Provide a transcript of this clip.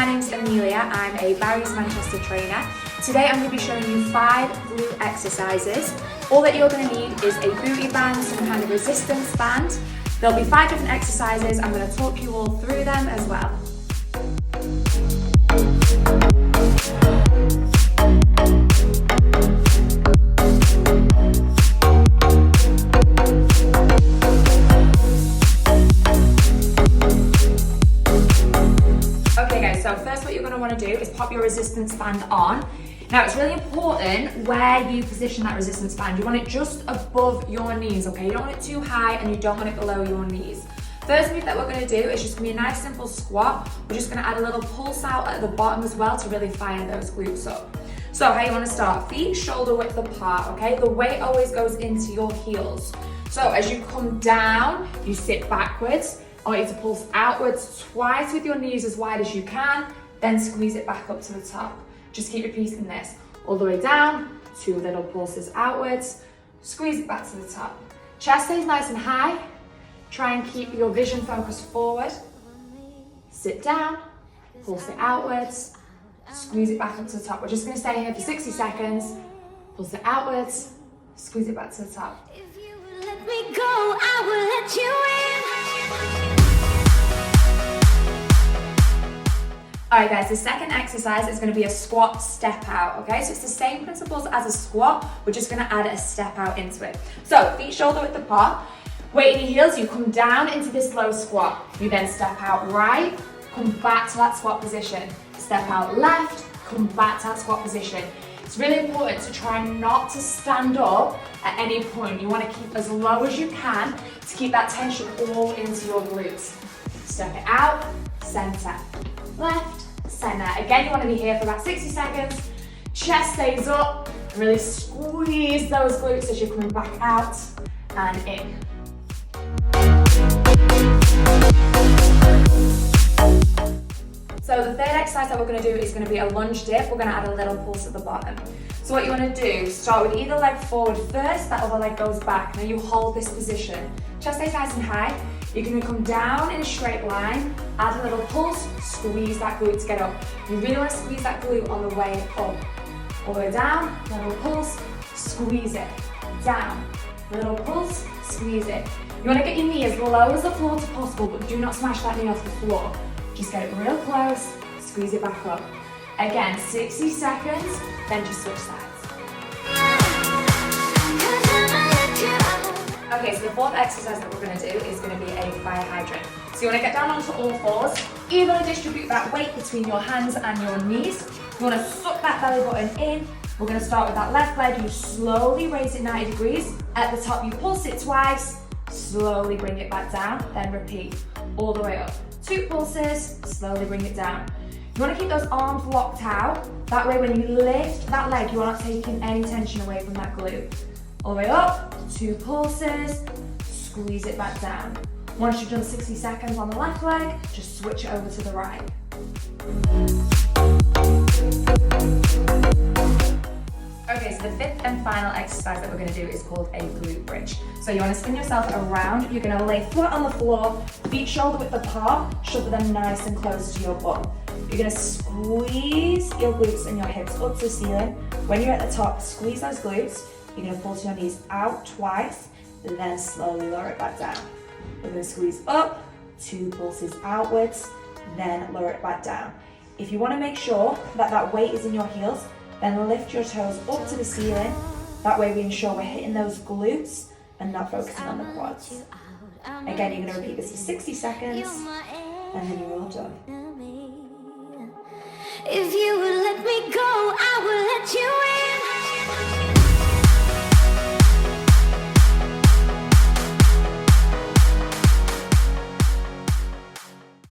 my name's Amelia. I'm a Barry's Manchester trainer. Today I'm going to be showing you 5 glute exercises. All that you're going to need is a booty band, some kind of resistance band. There'll be 5 different exercises. I'm going to talk you all through them as well. Okay guys, so first what you're going to want to do is pop your resistance band on. Now it's really important where you position that resistance band. You want it just above your knees, okay? You don't want it too high and you don't want it below your knees. First move that we're going to do is just going to be a nice simple squat. We're just going to add a little pulse out at the bottom as well to really fire those glutes up. So how you want to start? Feet shoulder width apart, okay? The weight always goes into your heels. So as you come down, you sit backwards. I want you to pulse outwards twice with your knees as wide as you can, then squeeze it back up to the top. Just keep repeating this. All the way down, 2 little pulses outwards, squeeze it back to the top. Chest stays nice and high. Try and keep your vision focused forward. Sit down, pulse it outwards, squeeze it back up to the top. We're just going to stay here for 60 seconds. Pulse it outwards, squeeze it back to the top. If you would let me go, I will let you in. Alright guys, the second exercise is going to be a squat step out, okay? So it's the same principles as a squat, we're just going to add a step out into it. So feet shoulder width apart, weight in your heels, you come down into this low squat. You then step out right, come back to that squat position. Step out left, come back to that squat position. It's really important to try not to stand up at any point. You want to keep as low as you can to keep that tension all into your glutes. Step it out, center, left, center. Again, you want to be here for about 60 seconds. Chest stays up, and really squeeze those glutes as you're coming back out and in. So the third exercise that we're going to do is going to be a lunge dip. We're going to add a little pulse at the bottom. So what you want to do, start with either leg forward first, that other leg goes back. Now you hold this position. Chest stays nice and high. You're going to come down in a straight line, add a little pulse, squeeze that glute to get up. You really want to squeeze that glute on the way up. All the way down, little pulse, squeeze it. Down, little pulse, squeeze it. You want to get your knee as low as the floor as possible, but do not smash that knee off the floor. Just get it real close, squeeze it back up. Again, 60 seconds, then just switch sides. Okay, so the fourth exercise that we're going to do is going to be a fire hydrant. So you want to get down onto all fours. You're going to distribute that weight between your hands and your knees. You want to suck that belly button in. We're going to start with that left leg. You slowly raise it 90 degrees. At the top, you pulse it twice. Slowly bring it back down, then repeat all the way up. 2 pulses, slowly bring it down. You want to keep those arms locked out. That way when you lift that leg, you are not taking any tension away from that glute. All the way up, 2 pulses, squeeze it back down. Once you've done 60 seconds on the left leg, just switch it over to the right. Okay, so the fifth and final exercise that we're going to do is called a glute bridge. So you want to spin yourself around. You're going to lay flat on the floor, feet shoulder width apart, shoulder them nice and close to your bum. You're going to squeeze your glutes and your hips up to the ceiling. When you're at the top, squeeze those glutes. You're going to pull your knees out twice, and then slowly lower it back down. We're going to squeeze up, 2 pulses outwards, then lower it back down. If you want to make sure that that weight is in your heels, then lift your toes up to the ceiling. That way we ensure we're hitting those glutes and not focusing on the quads. Again, you're going to repeat this for 60 seconds, and then you're all done. If you would let me go, I will let you in.